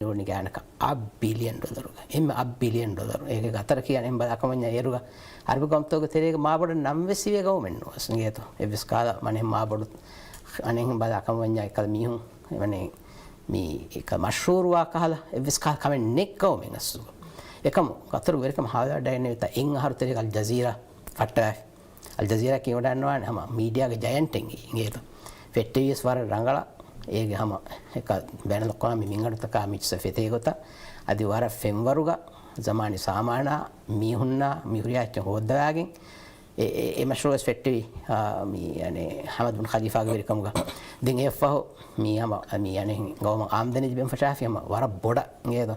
ඕනි ගානක $1 billion එම්ම $1 billion ඒක ගතර කියන්නේ බදකමඤ්ඤ ඒරුග අරබ ගම්තෝග තෙරේක මාබඩ 9 වේ ගවමෙන්න වස්නියතෝ එවිස් කාලා මනේ මාබඩ අනෙන් බදකමඤ්ඤ එකල් මිහුන් එවනේ මේ එක මෂූරුවා කහලා එවිස් කාල කමෙන් නෙක්කව මෙන්නසු එකම ගතර වෙරකම හාලා ඩයිනේ ත එන් අහරු තෙරේක අල් ජසීරා ෆට්ටා අල් ජසීරා කියවඩන්නවා නම මීඩියාගේ ජයන්ට් එංගේතෝ ෆෙට්ටිස් වර රංගලා ඒගේ හැම එක බැනල කොම මින්ගඩත කාමිච්ස ෆෙතේ ගොත අදි වර ෆෙම්වරුග zamaani සාමානා මිහුන්නා මිහුරියාච්ච හොද්දාගෙන් ඒ මෂරෝස් ෆෙට්ටි මී යන්නේ හමද් බින් ඛලීෆාගේ වෙරකමුග දින් එෆහෝ මී යම මී යන්නේ ගවම ආම්දනි බෙන් ෆෂාෆියම වර බොඩ නේද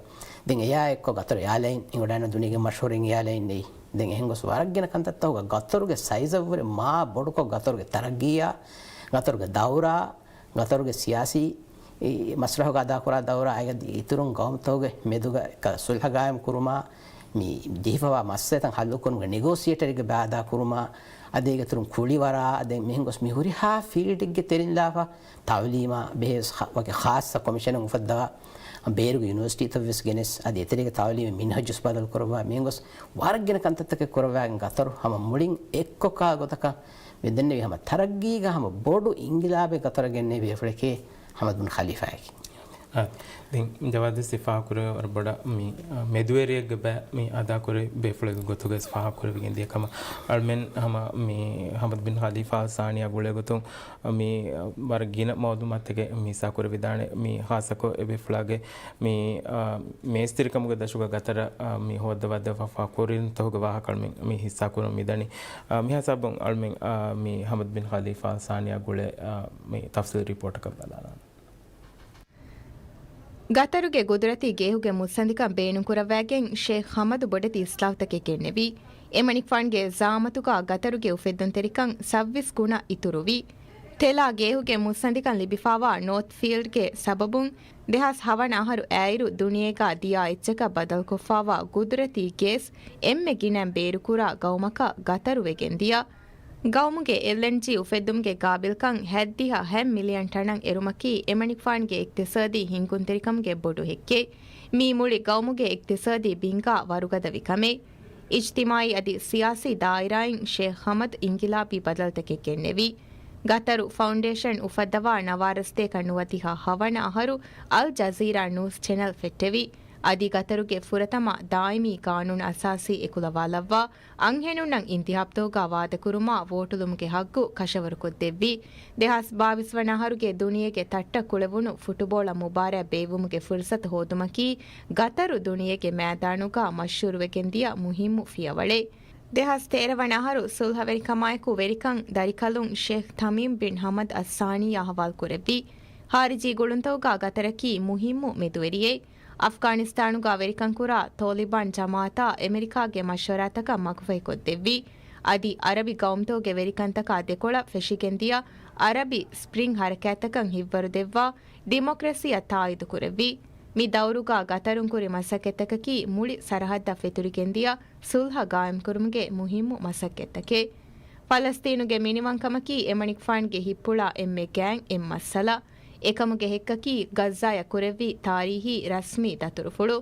දින් එයා එක්ක ගතර යාලයින් ඉංගොඩන දුනිගේ මෂහූරින් යාලයින් නේ දින් එහෙන්ගොස් වරක්ගෙන කන්තත්තව ගතරුගේ සයිස් වර මා බොඩකෝ ගතරුගේ තරගියා ගතරුගේ දවුරා ගතරුගේ සියාසී මස්රහක අදා කරා දවුරා අයග ඉතුරුන් ගවම්තෝගේ මෙදුග සුල්හගායම් කුරුමා මේ ජීවවා මස්සෙතන් හල්ලුකොන්ගේ නෙගෝසියේටර්ගේ බාදා කුරුමා අදේක තුරුන් කුලිවරා අදේ මෙහෙන්ගොස් මිහුරි හා ෆීල්ඩ්ගේ තෙරින්ලාපා තවලීමා බෙහෙස් වගේ ખાસ කොමිෂන් උෆද්දා බේරුගේ යුනිවර්සිටි තවස් ගෙනස් අදේ තෙරික තවලීම මින්හජුස් බදල් කරවා මෙහෙන්ගොස් වාරගෙන කන්තත්තක කරවාගෙන් ගතරු හැම මුලින් එක්කකා ගොතක වෙදන්නේ හැම තරග්ගී ගහම බොඩු ඉංගිලාබේ ගතරගෙන්නේ වේෆලකේ හමද් බින් ඛලීෆා then jawad sifa kure or bada mi medueriye gaba mi ada kure befle gotuga sifa kure bigen de kama almen hama mi hamad bin khalifa saniya gule gotum mi wargina mawdu matege mi sa kure vidane mi khasako beflage mi mestirikam ga dashuga gatara mi hodda wadda fa kurin toga wa kalmen mi hissa kure mi dani mi hasabon almen mi hamad bin khalifa saniya gule mi tafsir report ka balana ಗತರುಗೆ ಗುಜರಾತಿ ಗೇಹುಗೆ ಮುಸ್ಸಂದಿಕ ಬೇಣುಕುರವಾಗೆನ್ Sheikh Hamad ಬೊಡತಿ ಇಸ್ಲಾವ್ತಕೆ ಕೆನ್ನೆವಿ ಎಮಣಿಕ್ ಫಾಣ್ಗೆ ಜಾಮತುಕ ಗತರುಗೆ ಉಫೆದ್ದನ್ ತೆರಿಕಂ ಸವ್ವಿಸ್ ಗುಣ ಇತುರುವಿ ತೆಲಾ ಗೇಹುಗೆ ಮುಸ್ಸಂದಿಕನ್ ಲಿಬಿಫಾವಾ ನೋರ್ತ್ ಫೀಲ್ಡ್ಗೆ ಸಬಬುನ್ ದೆಹಾಸ್ ಹವಣ ಆಹರು ಆಯಿರು ದುನಿಯೇಗ ದಿಯಾ ಎಚ್ಚಕ ಬದಲ್ ಕೊಫಾವಾ ಗುಜರಾತಿ ಗೇಸ್ ಎಮ್ಮೆ ಗಿನಂ ಬೇರುಕುರ ಗೌಮಕ ಗತರುವೆಗೆನ್ ದಿಯಾ ಗೌಮುಗೆ ಎಲ್ಎನ್ಜಿ ಉಫೆದ್ದುಮ್ಗೆ ಗಾಬಿಲ್ಕಂ ಹೆದ್ದಿಹ ಹೆಮ್ ಮಿಲಿಯನ್ ಟಣಂ ಎರುಮಕಿ ಎಮಣಿಕ್ಫಾಣ್ಗೆ ಇಕ್ತಿಸಾದಿ ಹಿಂಕುಂತಿರಿಕಂಗೆ ಬೊಡು ಹೆಕ್ಕೆ ಮೀ ಮುಳಿ ಗೌಮುಗೆ ಇಕ್ತಿಸಾದಿ ಬಿಂಗಾ ವರುಗದ ವಿಕಮೆ ಇಜ್ತಿಮಾಯಿ ಅದಿ ಸಿಯಾಸಿ ದಾಯಿರಾಯಿನ್ ಶೇಖ್ ಹಮದ್ ಇಂಗಿಲಾಬಿ ಬದಲ್ತಕೆ ಕೆನ್ನೆವಿ ಗತರು ಫೌಂಡೇಶನ್ ಉಫದ್ದವಾ ನವಾರಸ್ತೆ ಕಣ್ಣುವತಿಹ ಹವಣ ಅಹರು ಅಲ್ ಜಜೀರಾ ನ್ಯೂಸ್ ಚಾನೆಲ್ ಫೆಟ್ಟೆವಿ ಅದಿ ಗತರುಗೆ ಫುರತಮ ದಾಯಿಮಿ ಕಾನೂನು ಅಸಾಸಿ ಎಕುಲವಾಲವ್ವ ಅಂಹೆನುನ್ನಂ ಇಂತಿಹಾಬ್ತೋಗ ವಾದಕುರುಮ ವೋಟುಲುಮ್ಗೆ ಹಗ್ಗು ಕಶವರುಕೊದ್ದೆವ್ವಿ ದೆಹಾಸ್ ಬಾವಿಸ್ವನಹರುಗೆ ದುನಿಯೆಗೆ ತಟ್ಟ ಕುಳೆವುನು ಫುಟುಬೋಳ ಮುಬಾರ ಬೇವುಮುಗೆ ಫುರ್ಸತ್ ಹೋದುಮಕಿ ಗತರು ದುನಿಯೆಗೆ ಮೇದಾನುಗ ಮಶ್ಶೂರುವೆಗೆಂದಿಯ ಮುಹಿಮ್ಮು ಫಿಯವಳೆ ದೆಹಾಸ್ ತೇರವನಹರು ಸುಲ್ಹವೆರಿಕಮಾಯಕು ವೆರಿಕಂ ದರಿಕಲುಂ ಶೇಖ್ ತಮೀಮ್ ಬಿನ್ ಹಮದ್ ಅಸ್ಸಾನಿ ಅಹವಾಲ್ ಕುರೆವ್ವಿ ಹಾರಿಜಿ ಗುಳುಂತೋಗ ಗತರಕಿ ಮುಹಿಮ್ಮು ಮೆದುವೆರಿಯೇ ಅಫ್ಘಾನಿಸ್ತಾನುಗ ವೆರಿಕಂಕುರ ತೋಲಿಬಾನ್ ಜಮಾತಾ ಅಮೆರಿಕಾಗೆ ಮಶ್ವರಾತಕ ಮಗುವೈ ಕೊದ್ದೆವ್ವಿ ಅದಿ ಅರಬಿ ಗೌಮ್ತೋಗೆ ವೆರಿಕಂತಕ ದೆಕೊಳ ಫೆಶಿಗೆಂದಿಯ ಅರಬಿ ಸ್ಪ್ರಿಂಗ್ ಹರಕ್ಯಾತಕಂ ಹಿವ್ವರು ದೆವ್ವಾ ಡಿಮೊಕ್ರಸಿಯ ತಾಯಿದು ಕುರೆವ್ವಿ ಮಿ ದೌರುಗ ಗತರುಂಕುರಿ ಮಸಕ್ಕೆತ್ತಕಕಿ ಮುಳಿ ಸರಹದ್ದ ಫೆತುರಿಗೆಂದಿಯ ಸುಲ್ಹ ಗಾಯಂ ಕುರುಮ್ಗೆ ಮುಹಿಮ್ಮು ಮಸಕ್ಕೆತ್ತಕೆ ಫಲಸ್ತೀನುಗೆ ಮಿನಿವಂಕಮಕಿ ಎಮಣಿಕ್ಫಾಣ್ಗೆ ಹಿಪ್ಪುಳ ಎಮ್ಮೆ ಗ್ಯಾಂಗ್ ಎಮ್ಮಸ್ಸಲ ಏಕಮುಗೆ ಹೆಕ್ಕಕಿ ಗಜ್ಜಾಯ ಕುರೆವ್ವಿ ತಾರೀಹಿ ರಸ್ಮಿ ದತುರುಫುಳು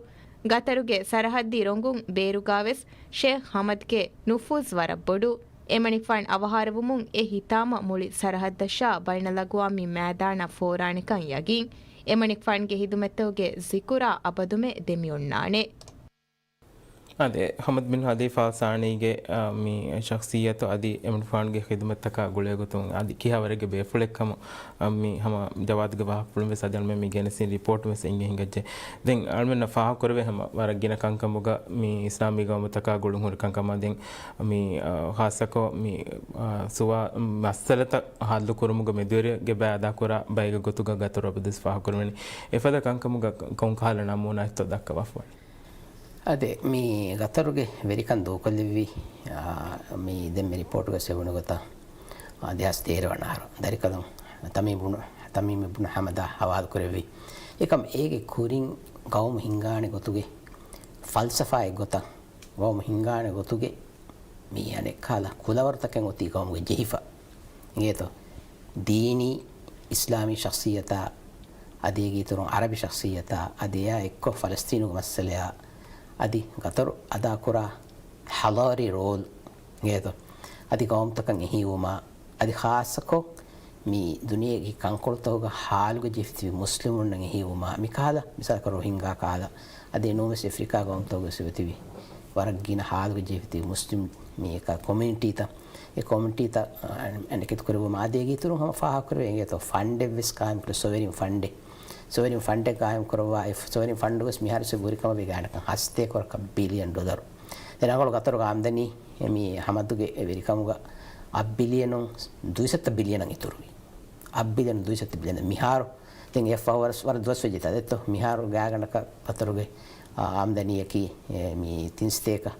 ಗತರುಗೆ ಸರಹದ್ದಿ ರೊಂಗುಂ ಬೇರುಗಾವೆಸ್ ಶೇಖ್ ಹಮದ್ಗೆ ನುಫೂಜ್ ವರಬ್ಬೊಡು ಎಮಣಿಫಾಣ್ ಅವಹಾರವುಮುಂ ಎ ಹಿತಾಮ ಮುಳಿ ಸರಹದ್ದಶಾ ಬೈನಲಗುವಾಮಿ ಮೇದಾಣ ಫೋರಾಣಿಕಂ ಯಗಿಂ ಎಮಣಿಫಾಣ್ಗೆ ಹಿದುಮೆತ್ತೋಗೆ ಜಿಕುರಾ ಅಬದುಮೆ ದೆಮಿಯೊಣ್ಣಾಣೆ ಅದೇ ಹಮದ್ ಬಿನ್ ಖಲೀಫಾ ಸಾಣಿಗೆ ಮೀ ಶಖ್ಸಿಯತು ಅದಿ ಎಮನ್ ಫಾಣ್ಗೆ ಖಿದ್ಮತ್ತಕ ಗುಳೆಗುತು ಅದಿ ಕಿಹವರೆಗೆ ಬೇಫುಳೆಕ್ಕಮ ಮೀ ಹಮ ಜವಾದ್ಗೆ ವಾಹ ಪುಳುವೆ ಸದಲ್ ಮೆ ಮಿ ಗೆನಸಿನ್ ರಿಪೋರ್ಟ್ ಮೆಸ್ ಇಂಗೆ ಹಿಂಗಜ್ಜೆ ದೆನ್ ಅಳ್ಮೆನ ಫಾಹ ಕೊರವೆ ಹಮ ವರಗಿನ ಕಂಕಮುಗ ಮೀ ಇಸ್ಲಾಮಿ ಗಮತಕ ಗುಳುಂ ಹುರ್ ಕಂಕಮ ದೆನ್ ಮೀ ಖಾಸಕೋ ಮೀ ಸುವಾ ಮಸ್ಸಲತ ಹಾಲು ಕುರುಮುಗ ಮೆದುರಿಗೆ ಬಾದಾ ಕುರ ಬೈಗ ಗೊತುಗ ಗತರು ಬದಿಸ್ ಫಾಹ ಕೊರವೆನಿ ಎಫದ ಕಂಕಮುಗ ಕೌಂಕಾಲ ನಮೂನಾ ಇತ್ತು ದಕ್ಕ ವಫ್ವ ಅದೇ ಮೀ ಗತರುಗೆ ವೆರಿಕನ್ ದೂಕೊಲ್ಲಿವಿ ಮೀ ದೆಮ್ಮೆ ರಿಪೋರ್ಟ್ಗೆ ಸೆವಣು ಗೊತ್ತಾ ಅದ್ಯಾಸ್ ತೇರವಣ್ಣಾರು ದರಿಕದಂ ತಮೀಮ್ ಇಬ್ನು ಹಮದ ಹವಾದ್ ಕುರೆವಿ ಏಕಮ್ ಏಗೆ ಕೂರಿಂಗ್ ಗೌಮ್ ಹಿಂಗಾಣೆ ಗೊತ್ತುಗೆ ಫಲ್ಸಫಾಯ್ ಗೊತ್ತಾ ಗೌಮ್ ಹಿಂಗಾಣೆ ಗೊತ್ತುಗೆ ಮೀ ಅನೆ ಕಾಲ ಕುಲವರ್ತಕ್ಕೆ ಗೊತ್ತಿ ಗೌಮ್ಗೆ ಜಹಿಫ ಹಿಂಗೇತೋ ದೀನಿ ಇಸ್ಲಾಮಿ ಶಖ್ಸಿಯತ අදීගී තුරුන් අරබි ශක්සියතා අදියා එක්ක ෆලස්තීනුගේ මස්සලයා අදි ගතරු අදා කුරා හලාරි රෝල් ගේතෝ අදි ගොම්තකන් එහිවුමා අදි ખાસකෝ මේ දුනියගේ කංකොල්තෝග හාලුගේ ජීවිතී මුස්ලිමුන් නම් එහිවුමා මිකාලා මිසක රෝහිංගා කාලා අදේ නෝමස් ඇෆ්‍රිකා ගොම්තෝග සිවතිවි වරගින හාලුගේ ජීවිතී මුස්ලිම් මේක කොමියුනිටි තා ඒ කොමියුනිටි තා අනකිට කරවම අදීගී තුරුන් හම ෆාහ කරවේ ගේතෝ ෆන්ඩ් එවිස් කාම් කර සොවරින් ෆන්ඩ් කායම් කරවා ඒ සොවරින් ෆන්ඩ් ගස් මිහාරස බුරිකම වේගානක හස්තේ කරක බිලියන් ඩොලර් එනගල ගතර ආම්දනි මේ හමදුගේ වෙරිකමුග අබ්බිලියනොන් 200 බිලියන ඉතුරුයි අබ්බිලියන 200 බිලියන මිහාර දැන් එෆවර්ස් වර දවස් වෙජිත දෙත මිහාර ගාගනක පතරගේ ආම්දනියකි මේ තින්ස්තේක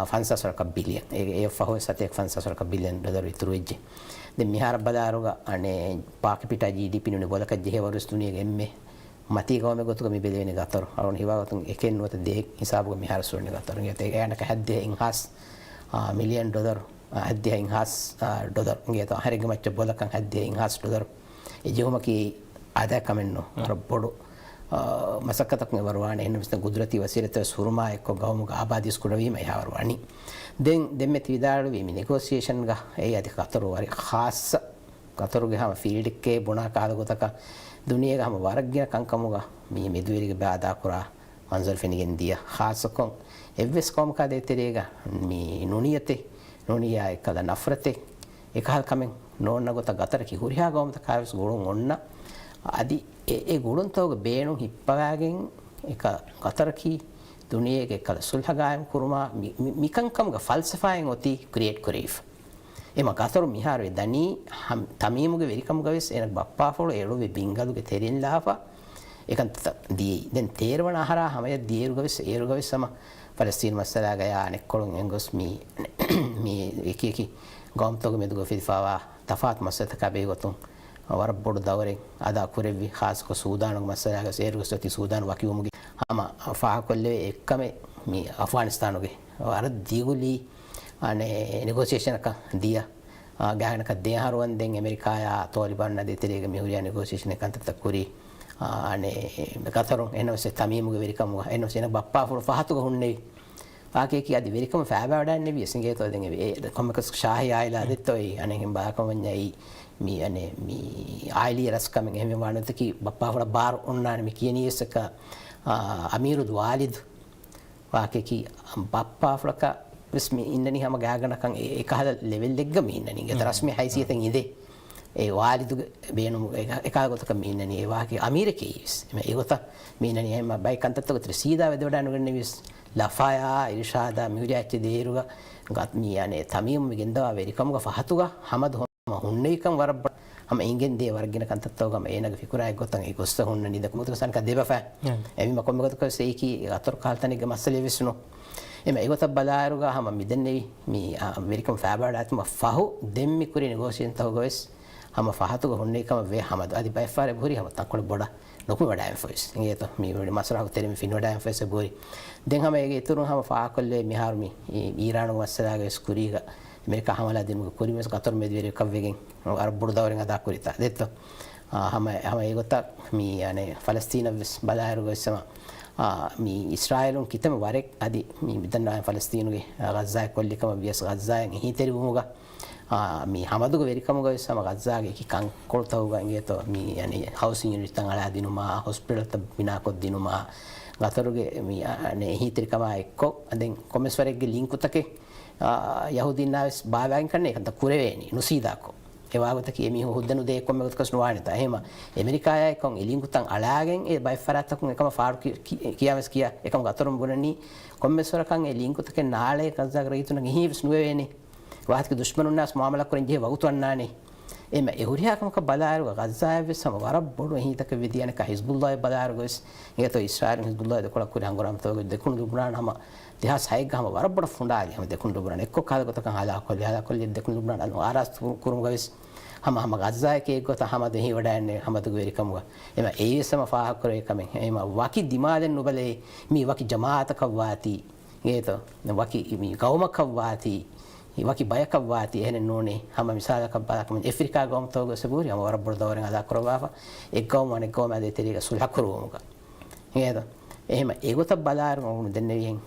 ෆන්සසරක බිලියන් ඒ එෆවර්ස් සතේක ෆන්සසරක බිලියන් ඩොලර් ඉතුරු වෙජ්ජි දැන් මිහාර බදාරුග අනේ පාක පිට GDP නුනේ බලක ජෙහෙවර්ස් තුනියගේ එම්මේ මතී ගෝමේ ගොතුක මේ බෙලෙන්නේ ගතර අරන් හිවාගතුන් එකෙන් නුවත දෙක හිසාබුග මිහාර සුරනේ ගතර ගෙත ඒනක හැද්දේ ඉන්හස් මිලියන් ඩොලර් හැද්දේ ඉන්හස් ඩොලර් ගෙත හරිග මච්ච බලකන් හැද්දේ ඉන්හස් ඩොලර් ඒ ජෙහුමකි ආදා කමෙන්නෝ අර බොඩු මසකතක් නෙවරවානේ එන්න මිස්ත ගුජරාති වසිරත සුරුමා එක්ක ගවමුග ආබාදිස් කුඩවීම යවරවානි දැන් මෙත් විදාරු වීමි නෙගෝසියේෂන් ගා ඒ අධි කතර වරි ખાસ කතරුගේ හැම ෆීල්ඩ් එකේ බොනා කාලගතක දුනියගේ හැම වරග්ගිය කංකමුග මේ මෙදුවේරිගේ බාදා කුරා මන්සල් ෆෙනිගෙන් දිය ખાસකොන් එවස් කොම් කදේ තෙරේග මේ නුනියා එකද නෆරතේ එකහල් කමෙන් නෝන්නගත ගතර කි හුරියා ගොම්ත කාවස් ගොළුන් ඔන්න අදි ඒ ගොළුන් තෝග බේණු හිප්පවාගෙන් එක ගතර කි දුනියගේ කල සුල්හගායම් කුරුමා මිකංකම්ග ෆල්සෆායෙන් ඔති ක්‍රියේට් කරේෆ් එම ගතරු මිහාර වෙදනි තමීමුගේ වෙරිකමුග වෙස් එන බප්පා ෆොල එළුවේ බින්ගලුගේ තෙරින් ලාපා එකන් දී දැන් තේරවන ආහාර හැමය දීරුග වෙස් ඒරුග වෙස් සම ෆලස්තීන් මස්සලා ගයා අනෙක්කොලුන් එංගොස් මේ එකකි ගොම්තෝග මෙදුග ෆිල්ෆාවා තෆාත් මස්සත කබේ ගොතුන් වර බොඩ දවරෙන් අදා කුරෙවි ખાસක සූදානක මස්සලා ගස් ඒරුග සති සූදාන වකියුමුගේ හම ෆාහ කොල්ලේ එක්කම මේ අෆ්ගානිස්තානුගේ අර දීගුලි අනේ නෙගෝසියේෂන් එක දියා ගානක දෙහරුවන් දැන් ඇමරිකායා තෝලිබන් නදී තෙරේග මිහුරියා නෙගෝසියේෂන් එක අන්තත කුරි අනේ ගතරුන් එනවසේ තමීමුගේ වෙරිකමුග එනවසේ න බප්පා ෆුල් ෆහතුග හුන්නේ පාකේ කි අදි වෙරිකම ෆෑබවඩන් නෙවි සිංගේ තෝ දැන් ඒ කොමකස් ශාහි ආයිලා දෙතොයි අනේ හිම් බාකමඤ්ඤයි මේ අනේ මේ ආයිලි රස්කමෙන් එහෙම වණත කි බප්පා ෆුල් බාර් ඔන්නානේ මේ කියනියසක අමීරුද් වාලිද් පාකේ කි බප්පා ෆුල්ක විස්මි ඉන්නනි හැම ගාගනකන් එකහද ලෙවල් එකක මින්නනි ගේ තරස්මි හයිසියතෙන් ඉදේ ඒ වාලිදු බේනු එකගොතක මින්නනි ඒ වාකි අමීරකීස් මේ ඒගොත මින්නනි හැම බයි කන්තත්තක තර සීදා වෙදවඩන ගන්නේ විස් ලෆායා ඉර්ෂාදා මියුරියච්ච දේරුග ගත් මියනේ තමීම් මිගෙන්දවා වෙරිකමුග ෆහතුග හමද හුන්නේකම් වරබ හම ඉංගෙන් දේ වර්ගින කන්තත්තෝගම ඒනග ෆිකුරාය ගොතන් ඒ ගොස්ස හුන්න නිද කුමුතක සන්ක දෙබෆා එමි මකොම්මගතක සේකි අතර කාල්තනිග මස්සලේ විසුනෝ එම ඒගොත බලාරුග හම මිදන්නේ මේ වෙරිකම් ෆෑබඩාත්ම ෆහු දෙම්මි කුරි නෙගෝසියන් තවගොස් හම ෆහතුග හුන්නේකම වේ හමද අදි බයිෆාරේ බුරි හම තක්කොල බොඩ ලොකු වඩායම් ෆොයිස් ඉංගේත මේ වඩ මසරහ තෙරෙමි ෆින් වඩායම් ෆොයිස් බුරි දැන් හම ඒගේ ඉතුරු හම ෆාකොල්ලේ මිහාර්මි ඊරානු වස්සලාගේ ස්කුරීග මේක හමලා දෙමුග කුරිමස් කතර මෙදිරේ කවගෙන් අර බුඩ දවරෙන් අදා කුරිතා දෙත්ත හම ඒගොත මේ අනේ ෆලස්තීන බලාරුගොස්සම මේ ඉස්රායලුන් කිතම වරෙක් අදි මේ විදන්නා ෆලස්තීනුගේ ගස්සා කොල්ලිකම වියස් ගස්සායන් හිතෙරි වුමුග මේ හමදුග වෙරිකමුග සම ගස්සාගේ කි කංකොල්තවුග ඉංගේතෝ මේ යන්නේ හවුසින් යුනිට් තන් අලා දිනුමා හොස්පිටල් ත බිනාකොත් දිනුමා ගතරුගේ මේ අනේ හිතරිකම එක්කෝ දැන් කොමස් වරෙක්ගේ ලින්ක් උතකේ යහුදින්නාස් බාවයන් කන්නේ එකන්ත කුරේවේනි නුසීදාකෝ එවාගත කී මේ හොද්දනු දෙයක් කොම්මගත කස් නොවානේ තා එහෙම ඇමරිකායයි කොන් එලින්කුතන් අලාගෙන් ඒ බයිෆරාතකුන් එකම ෆාරු කියාවස් කියා එකම ගතරුම් බුණනි කොම්මස්වරකන් එලින්කුතකේ නාලේ කන්සග රයිතුන ගිහිවිස් නුවේනේ වාහක දුෂ්මනුන්නාස් මාමලා කරන් ජේ වගුතුන්නානේ එම එහුරියාකම බලාරුග ගස්සායවේ සම වර බොඩු හිතක විදියනක හිස්බුල්ලාහ් බලාරුගස් ඒතෝ ඉස්රායිල් හිස්බුල්ලාහ් දෙකොල කුරි හංගරම් තෝ දෙකුණු දුබුණාන හම දෙහස් හයගම වර බොඩ ෆුණාලි හම දෙකුණු දුබුණාන එක්ක කාලගතක හාලා කොල්ලි දෙකුණු දුබුණාන අනු ආරස් කුරුම ගවිස් හම ගස්සායකේ ගොත හම දෙහි වඩන්නේ හම දුග වෙරිකමුග එම ඒසම ෆාහ කරේ කමෙන් එම වකි දිමාදෙන් නුබලේ මේ වකි ජමාත කවාති ඒතෝ වකි මේ ගෞම කවාති waki bayaka wati ehne noni hama misala ka balak men afrika gom togo seburi hama wara bordoren ada korwafa ekkom ane kom ade teriga sulha korumuga heda ehma egota balar ngon denneviyen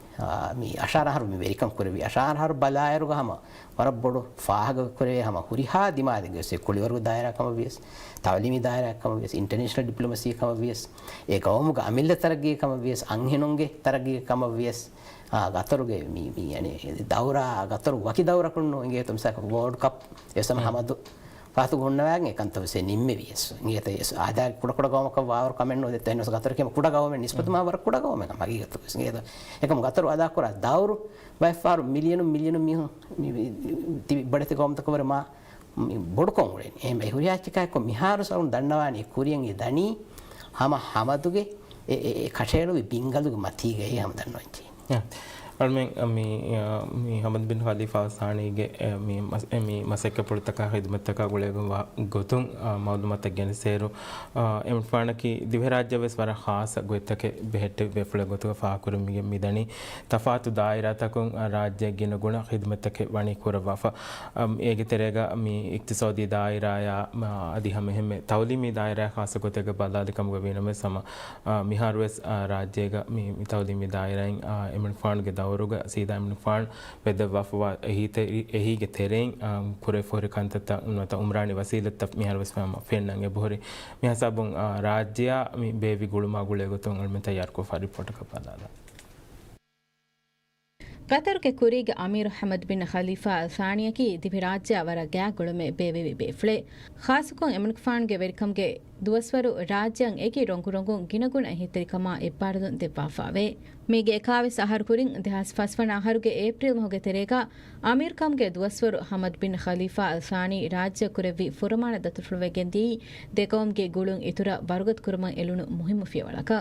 mi ashara haru mi verikam korevi ashara haru balayeru hama wara bodu faaga koreve hama huriha dimade gese kuliwaru daira kama vies tawlimi daira kama vies international diplomacy kama vies ekawmuga amilla taragi kama vies anghenonge taragi kama vies ගතරුගේ මී යන්නේ දවරා ගතරු වකි දවර කුන්නෝ ඉංගේ තුම්සක world කප් එසම හමදු පාතු ගොන්නවෑන් ඒකන්තවසේ නිම්මේ වියස් ඉංගේත ආදා කුඩ ගවමක වාවර කමෙන් නෝ දෙත එනස ගතර කෙම කුඩ ගවමෙන් නිස්පතම වර කුඩ ගවමෙන් මගී ගත ඉංගේත එකම ගතරු ආදා කරා දවරු වයිෆාරු මිලියන මිහු තිබි බඩත ගවමතක වර මා බොඩ කොමුරේ එහෙම හුරියාච්චකයි කො මිහාරු සරුන් දන්නවානි කුරියන් ඒ දනි හමදුගේ ඒ කෂේරු බින්ගලුගේ මතීගේ හැම දන්නවන්චි almen mi Hamad bin Khalifa Saniගේ mi masakka pultaka khidmataka gulega gotun mawlumat gen seru em fanaki divhe rajya ves wara khas goitake behette befule gotuga faakur mi midani tafatu daira takun rajya gen guna khidmatake wani kurawafa ege terega mi iktisadi daira ya adi hame tawlimi daira khas gotega balladikam gawiname sama miharwes rajyega mi tawlimi daira emen fan ge dawruga sida emen fan weda wafwa ehige tereng kure fore kantata unata umrani wasilat miharwes mama fennange bohore mi hasabun rajya mi bevi guluma gule gotun alme tayar ko fa report ka palala قطر के कुरीग अमीर हमद बिन खलीफा सानिया की दिभिराज्य वर गया गुड़ में बेवे बेफ्ले खास को एमन फान के वेरकम के दुवस्वरु राज्यं एकी रोंगु गिनगुण हितरिकमा इप्पारदुन देपाफावे मेगे एकावे सहर कुरिंग देहास फसवन आहर के अप्रैल होगे तेरेगा अमीर कम के दुवस्वरु हमद बिन खलीफा सानी राज्य कुरेवी फुरमान दतुफुवे गेंदी देकोम के गुळुं इतुरा बरगत कुरम एलुनु मुहिम फियवलक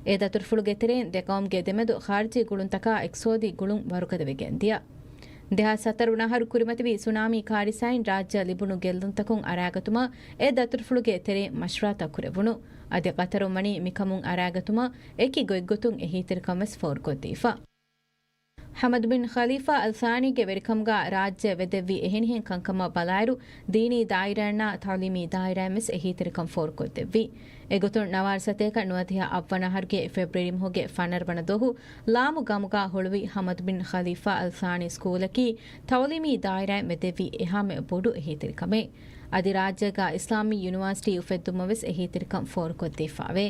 ඒ දතුරුෆුළු ගෙතරෙන් දෙකවම්ගේ දෙමෙදු ಖಾರ್ಜಿ ಗುಳುಂ ತಕ ಎಕ್ಸೋದಿ ಗುಳುಂ ವರುಕದವೆಗೆಂದಿಯ දෙහා සතර උනහරු කුරිමතිවි සුනාමි කාරිසයින් රාජ්‍ය ලිබුණු ගෙල්දුන්තකුන් අරාගතුම ඒ දතුරුෆුළුගේ තෙරේ මශ්රාත කුරවුණු අධි කතරු මණි මිකමුන් අරාගතුම ඒකි ගොයිගොතුන් එහිතරිකමස් ෆෝර් කොතීෆා ಹಮದ್ ಬಿನ್ ಖಲೀಫಾ ಅಲ್ ಸಾನಿಗೆ ವೆರಿಕಮ್ಗ ರಾಜ್ಯ ವೆದೆವಿ ಎಹೆನಿಹೆನ್ ಕಂಕಮ ಬಲಾಯರು ದೀನಿ ದಾಯಿರಣ್ಣ ತಾಲೀಮಿ ದಾಯಿರಮೆಸ್ ಎಹಿತರಿಕಂ ಫೋರ್ ಕೊದ್ದೆವಿ ಎಗುತುನ್ ನವಾರ್ ಸತೇಕ ನುವತಿಯ ಅವ್ವನಹರ್ಗೆ ಫೆಬ್ರವರಿ ಹೋಗೆ ಫನರ್ ಬಣದೋಹು ಲಾಮು ಗಮುಗ ಹೊಳುವಿ ಹಮದ್ ಬಿನ್ ಖಲೀಫಾ ಅಲ್ ಸಾನಿ ಸ್ಕೂಲಕಿ ತಾಲೀಮಿ ದಾಯಿರ ಮೆದೆವಿ ಎಹಾಮೆ ಬೊಡು ಎಹಿತರಿಕಮೆ ಅದಿ ರಾಜ್ಯಗ ಇಸ್ಲಾಮಿ ಯೂನಿವರ್ಸಿಟಿ ಉಫೆದ್ದುಮವೆಸ್ ಎಹಿತರಿಕಂ ಫೋರ್ ಕೊದ್ದೆಫಾವೆ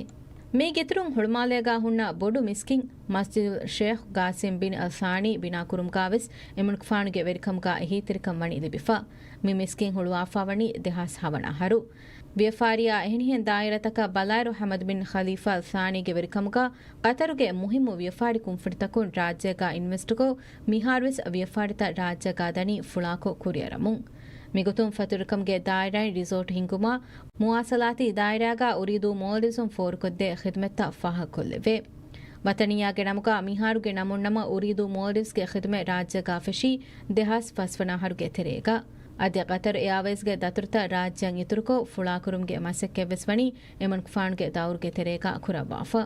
මේ ගෙතුරුම් හොළුමාලයගා හුන්න බොඩු මිස්කින් මස්ජිදුල් ෂේඛ් ගාසිම් බින් අල්සානි බිනාකුරුම් ගාවෙස් එමුණුක් ෆානුගේ වෙරිකම්ගා එහිතිරිකම් වනි ලිබිෆා මේ මිස්කින් හොළුවාෆා වනි දෙහස් හවන හරු ವ್ಯಫಾರಿಯಾ ಎಹನಿಹೆನ್ ದಾಯಿರತಕ ಬಲಾಯರು ಹಮದ್ ಬಿನ್ ಖಲೀಫಾ ಸಾನಿಗೆ ವೆರಿಕಮುಗ ಕತರುಗೆ ಮುಹಿಮ್ಮು ವ್ಯಫಾಡಿ ಕುಂಫಿಡ್ತಕುನ್ ರಾಜ್ಯಗ ಇನ್ವೆಸ್ಟ್ಗೋ ಮಿಹಾರ್ವೆಸ್ ವ್ಯಫಾಡಿತ ರಾಜ್ಯಗ ದನಿ ಫುಳಾಕೋ ಕುರಿಯರಮುಂ මිගුතුම් ෆතුරකම්ගේ දායිරයි රිසෝට් හිංගුමා මුවාසලාති දායිරාගා උරිදු මෝල්දිසුම් ෆෝර්කොද්දේ ಖಿದ್ಮೆತ್ತ ಫಾಹ ಕೊಲ್ಲೆವೆ ವತನಿಯಾಗೆ ನಮಗ ಮಿಹಾರುಗೆ ನಮುನ್ನಮ ಉರಿದು ಮೋಲ್ಡಿವ್ಸ್ಗೆ ಖಿದ್ಮೆ ರಾಜ್ಯಗ ಫೆಶಿ ದೆಹಾಸ್ ಫಸ್ವನ ಹರುಗೆ ತೆರೇಗ ಅದ್ಯ ಕತರ್ ಏರ್ವೇಸ್ಗೆ ದತುರ್ತ ರಾಜ್ಯಂ ಇತುರುಕೋ ಫುಳಾಕುರುಮ್ಗೆ ಮಸಕ್ಕೆ ವೆಸ್ವನಿ ಎಮನ್ ಕುಫಾನ್ಗೆ ದಾವುರ್ಗೆ ತೆರೇಗ ಕುರವಾಫ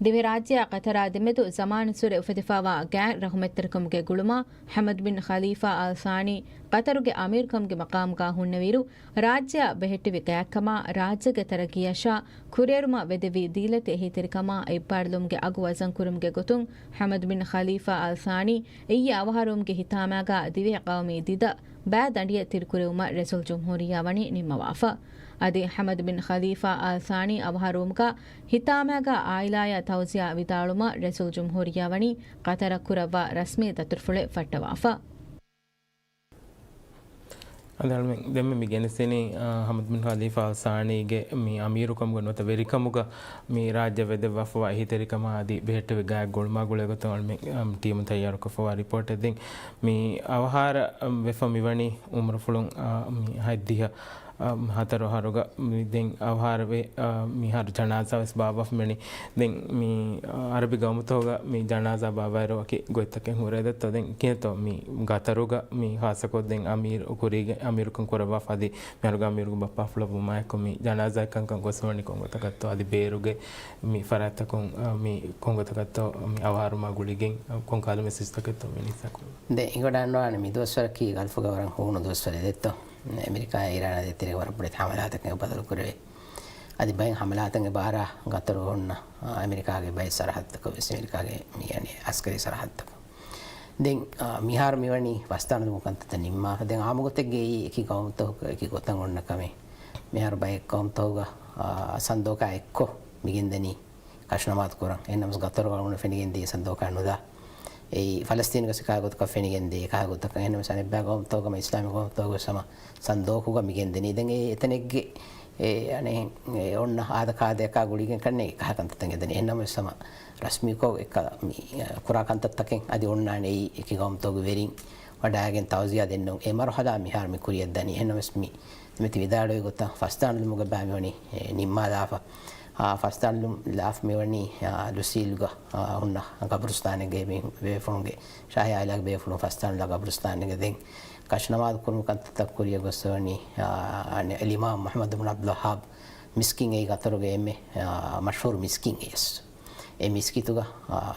ದಿವೆ ರಾಜ್ಯ ಕತರಾ ದಿಮೆದು ಜಮಾನ್ ಸುರೆ ಉಫದಿಫಾವಾ ಗ್ಯಾ ರಹುಮೆತ್ತರಕಮ್ಗೆ ಗುಳುಮಾ ಹಮದ್ ಬಿನ್ ಖಲೀಫಾ ಅಲ್ ಸಾನಿ ಕತರುಗೆ ಅಮೀರ್ ಕಮ್ಗೆ ಮಕಾಮ್ಗಾ ಹುಣ್ಣವೀರು ರಾಜ್ಯ ಬೆಹೆಟ್ಟಿವಿ ಗ್ಯಾಕಮ ರಾಜ್ಯಗೆ ತರಗಿಯಶ ಕುರೇರುಮ ವೆದೆವಿ ದೀಲತೆ ಹಿತಿರಿಕಮ ಇಬ್ಬಾಡ್ಲುಮ್ಗೆ ಅಗು ವಜಂಕುರುಮ್ಗೆ ಗೊತುಂ ಹಮದ್ ಬಿನ್ ಖಲೀಫಾ ಅಲ್ ಸಾನಿ ಈ ಅವಹಾರುಮ್ಗೆ ಹಿತಾಮಾಗ ದಿವೆ ಕೌಮಿ ದಿದ ಬ್ಯಾ ದಂಡಿಯ ತಿರುಕುರೆವುಮ ರೆಸುಲ್ ಜುಮ್ಹೂರಿಯಾ ವಣಿ ನಿಮ್ಮವಾಫ ಅದಿ ಹಮದ್ ಬಿನ್ ಖಲೀಫಾ ಅಲ್ ಸಾನಿ ಅವಹಾರೂಮ್ಗ ಹಿತಾಮ್ಯಾಗ ಆಯಿಲಾಯ ತೌಸಿಯಾ ವಿದಾಳುಮ ರೆಸುಲ್ ಜುಮ್ಹೂರಿಯಾ ವಣಿ ಕತರ ಕುರವ್ವ ರಸ್ಮಿ ದತುರ್ಫುಳೆ ಫಟ್ಟವಾಫ ಅದಲ್ಮೆ ದೆಮ್ಮೆ ಮಿ ಗೆನಸೆನಿ ಹಮದ್ ಬಿನ್ ಖಲೀಫಾ ಅಲ್ ಸಾನಿಗೆ ಮಿ ಅಮೀರುಕಮ್ ಗನೋತ ವೆರಿಕಮುಗ ಮಿ ರಾಜ್ಯ ವೆದೆ ವಫವಾ ಹಿತರಿಕಮ ಆದಿ ಬೆಹೆಟ್ಟವೆ ಗಾಯ ಗೋಳ್ಮಾ ಗುಳೆಗತ ಅಲ್ಮೆ ಟೀಮ್ ತಯಾರು ಕಫವಾ ರಿಪೋರ್ಟ್ ಎದಿಂ ಮಿ ಅವಹಾರ ವೆಫ ಮಿವಣಿ ಉಮ್ರ ಫುಳುಂ ಮಿ ಹದ್ದಿಹ හතර හරුග දෙන් අවහාරවේ මිහාර ජනාසාවස් බාබෆ් මෙනි දෙන් මේ අරබි ගමුතෝග මේ ජනාසා බාබාරවකි ගොත්තකෙන් හොරේදත් දෙන් කියතෝ මේ ගතරුග මේ හාසකොත් දෙන් අමීර් උකුරීගේ අමීරුකන් කොරවා ෆදි මෙරුග අමීරුග බප්පා ෆ්ලබු මායකො මේ ජනාසා කංකන් ගොස්වනි කොංගතකත්තෝ අදි බේරුගේ මේ ෆරාතකොන් මේ කොංගතකත්තෝ මේ අවහාරුමා ගුලිගෙන් කොංකාල මෙසිස්තකත්තෝ මේ නිසාකෝ දැන් ඉගොඩන්නවානේ මේ දොස්වරකී ගල්ෆ ගවරන් හොුණු දොස්වරේ දෙත්තෝ अमेरिका ईरान देते वरपड़े हमलात बदल करे అది భయం हमलातंगे बारा गतर होना अमेरिका के भय सरहद तक अमेरिका के यानी अस्करी सरहद तक दें मिहार मिवनी वस्तान मुकंत निम्मा दें आमुगतेगे एकी गौमतो एकी गोतंग उन्न कमे मिहार भय गौमतो संदोका एक्को मिगिंदनी कष्णमात कोरं एनम्स गतर उन्न फेनिगिंदी संदोका नुदा ඒ ෆලස්තීන ගසකාගොත කෆෙනිගෙන්දී කාගොත කහෙනම සනෙබ්බාගොම් තෝගම ඉස්ලාමිකෝම් තෝග සම සන්දෝකුග මිගෙන්දෙනී දැන් ඒ එතනෙක්ගේ ඒ අනේ ඔන්න ආදකාදයක ගුලිගෙන් කන්නේ කහකන්තතෙන් එදෙන එන්නම සම රස්මිකෝ එක කුරාකන්තතකෙන් අදි ඔන්නානේ ඒකි ගොම් තෝග වෙරින් වඩාගෙන් තවසියා දෙන්නෝ ඒ මරහදා මිහාර මි කුරියද දනි එන්නම ස්මි මෙති විදාඩෝ ගොත ෆස්තාන මුග බෑමිවනි නිම්මා දාෆා ෆස්තාන්ලුම් ලාෆ් මෙවනි ලුසීල්ග උන්න ගබරුස්ථානගේ වේෆුන්ගේ ශාහයාලක් බේෆුණු ෆස්තාන්ලා ගබරුස්ථානගේ දෙන් කෂ්ණමාද කුරුම් කන්තත කුරිය ගොස්සවනි එලිමාම් මුහම්මද් ඉබ්න් අබ්දුල් වහාබ් මිස්කින් ඒ ගතරුගේ එමේ මෂහූර් මිස්කින් එස් ඒ මිස්කිතුග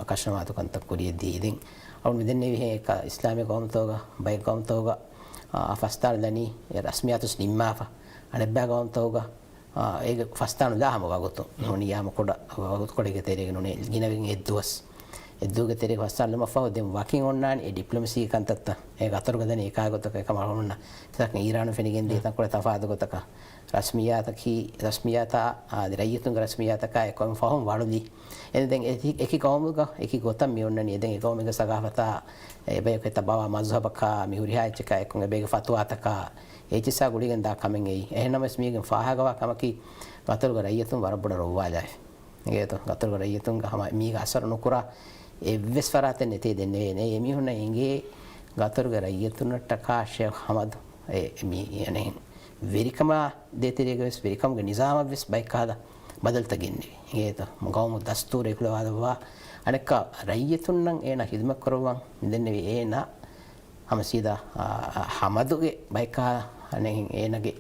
කෂ්ණමාද කන්ත කුරිය දීදින් අවුන් මෙදෙන්නේ විහෙ එක ඉස්ලාමික ගොම්තෝග බයි ගොම්තෝග ෆස්තාන් දනි රස්මියාතුස් නිම්මාෆා අනෙබ්බා ගොම්තෝග ඒක ෆස්තානු දාහම වගොතු නොනියාම කොඩ වගොත් කොඩේ තේරෙගෙන උනේ ගිනවින් එද්දුවස් එද්දුගේ තේරෙ ෆස්තානම ෆව දෙම් වකින් ඔන්නානි ඒ ඩිප්ලොමසි කන්තත්ත ඒ අතරුග දෙන ඒකාගතක එකම වුණා ඉතක් ඊරානු ෆෙනිගෙන් දී තන් කොඩ තෆාද ගොතක රස්මියාතා රයිතුන් රස්මියාතක එකම ෆහම් වඩුලි එදෙන් ඒකි කවමුග ඒකි ගොතම් මියොන්නනි එදෙන් ඒකවමග සගාෆතා ඒ බේක තබවා මස්හබක මිහුරිහායිචක එකම බේක ෆතුවාතක ඒචසා ගුලිගෙන් දා කමෙන් එයි එහෙනම ස්මීගෙන් ෆාහගවා කමකි ගතරුග රයිතුන් වරබඩ රොවාලයි ඒකේත ගතරුග රයිතුන් ගහම මීග අසර නොකරා එවස් ෆරාතෙන් නැතේ දෙන්නේ නේ එමිහුන එංගේ ගතරුග රයිතුන්ට කාෂය හමද් ඒ මී යන්නේ වෙරිකම දෙතිරේගස් වෙරිකම්ගේ නිසාම විස් බයිකාද බදල්ත ගෙන්නේ ඒකේත මගවම දස්තූර ඒකලවාදවා අනක රයිතුන් නම් එන හිදම කරවන් දෙන්නේ ඒන හමසීදා හමදුගේ බයිකා අනේ ඒනගේ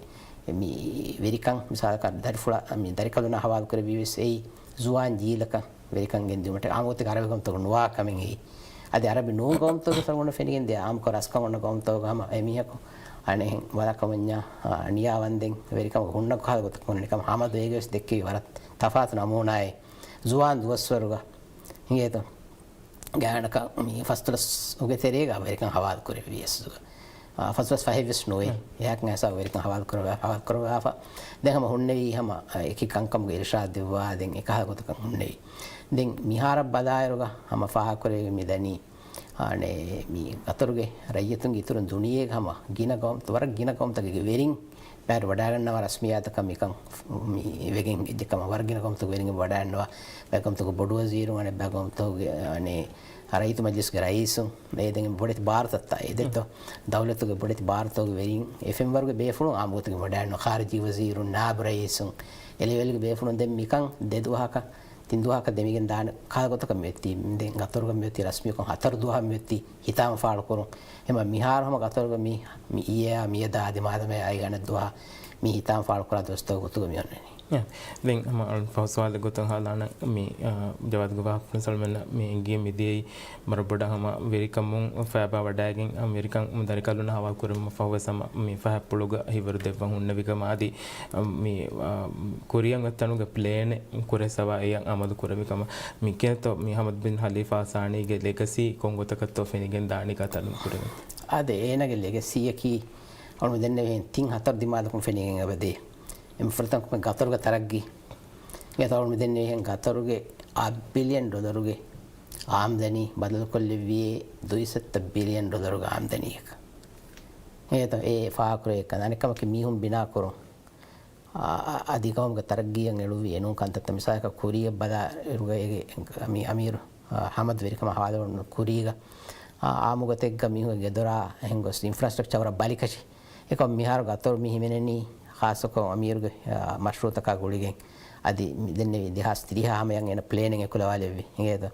මේ වෙරිකම් මිසාලක දරිෆුලා මේ දරිකලුන හවාල් කර විවිසෙයි සුවාන් ජීලක වෙරිකම් ගෙන්දුමට ආමෝතේ කරවගම් තක නුවා කමින් එයි අද අරබි නෝ ගම් තක සරුණ ෆෙනිගෙන් දී ආම් කරස් කවන්න ගම් තක ගම එමිහක අනේ වලකමඤ්ඤා නියාවන්දෙන් වෙරිකම් හුන්න කහගත කොන්න නිකම් හමද වේගස් දෙකේ වරත් තෆාත් නමෝනායි සුවාන් දුවස්වරුග හිඟේත ගානක මේ ෆස්ටලස් උගේ තෙරේග වෙරිකම් හවාල් කර විවිසුග ෆස්වස් ෆහිවිස් නොවේ යක් නැසා වෙරිකම් හවාල් කරවා දැන් හැම හොන්නේවි හැම එක කංකම්ගේ ඉර්ෂාද් දෙවා දැන් එකහකොතක හොන්නේවි දැන් මිහාර බදායරුග හැම ෆාහ කරේ මිදනි අනේ මේ අතරුගේ රයිතුන්ගේ ඉතුරු දුනියේ හැම ගිනගම් තවර ගිනගම් තගේ වෙරින් පැර වඩා ගන්නවා රස්මියාතක මිකම් මේ වෙගෙන් දෙකම වර්ගිනකම් තක වෙරින් වඩා ගන්නවා බැකම් තක බොඩුව zero අනේ බැකම් තක අනේ රයිතු මජ්ලිස් ගේ රයිසු මේ දෙන් බොඩේ ಭಾರತත්ත එදෙත දවලතුගේ බොඩේ ಭಾರತෝගේ වෙරින් FM වර්ග බේෆුණු ආමෝතගේ වඩා ගන්නවා ಖಾರಿಜಿ වසීරු නාබ් රයිසු එලිවෙල්ගේ බේෆුණු දෙම් මිකම් දෙදුවහක තින්දුවහක දෙමිගෙන් දාන කාගතක මෙති දෙන් ගතරුග මෙති රස්මියකම් හතර දුවහ මෙති හිතාම ෆාල් කරුම් එම මිහාරම ගතරුග මි ඊයා මියදා ආදි මාදමේ අය ගන්න දුවහ මි හිතාම ෆාල් කරා දොස්තෝ ගතුග මියන්නේ දැන් අම ෆෞස්වාද ගොතන් හාලාන මේ ජවාද් ගවා ප්‍රසල්මන මේ ගිය මිදේයි මරබඩ හම වෙරිකමුන් ෆෑබා වඩාගෙන් අමරිකන් මුදරි කලුන හවල් කරම ෆවසම මේ ෆහප්පුලුග හිවරු දෙවන් උන්න විකම ආදී මේ කොරියන් අතනුග ප්ලේන් කොරසවා යන් අමද කරමිකම මේ කියතෝ මේ හමද් බින් හලීෆා සානීගේ ලෙගසි කොංගොතකතෝ ෆෙනිගෙන් දානි කතලු කරමු ආද ඒනගේ ලෙගසි යකි ඔන්න දෙන්නේ තින් හතර දිමාදකුන් ෆෙනිගෙන් අබදේ එම් ෆර්තන් කො ගතරුග තරග්ගි යතවුන් මෙදන්නේ hen ගතරුගේ $1 බිලියන් ඩොලරුගේ ආම්දනි බදල් කොල්ලෙවියේ $2 බිලියන් ඩොලරුගේ ආම්දනි එක ඒත ඒ ෆාක්‍රේ කනනිකම කි මිහුම් බිනා කරො අධිකවම්ග තරග්ගියන් එළුවි එනු කන්තත් මිසායක කුරිය බදා රුගේ අමි අමීර් හමද් වෙරිකම හවාදවන කුරියග ආමුගතෙක්ග මිහුගේ ගෙදරා hen ගොස් ඉන්ෆ්‍රාස්ට්‍රක්චර් වර බලිකචි එක මිහාර ගතරු මිහිමෙනනි ಖಾಸಕೋ ಅಮೀರ್ಗೆ ಮಶ್ರೂತಕ ಗುಳಿಗೆ ಅದಿ ಇದನ್ನೇ ಇತಿಹಾಸ ತಿರಿಹಾಮಯಂ ಎನ ಪ್ಲೇನಿಂಗ್ ಎಕುಲವಾಲೆವಿ ಹಿಂಗೇದ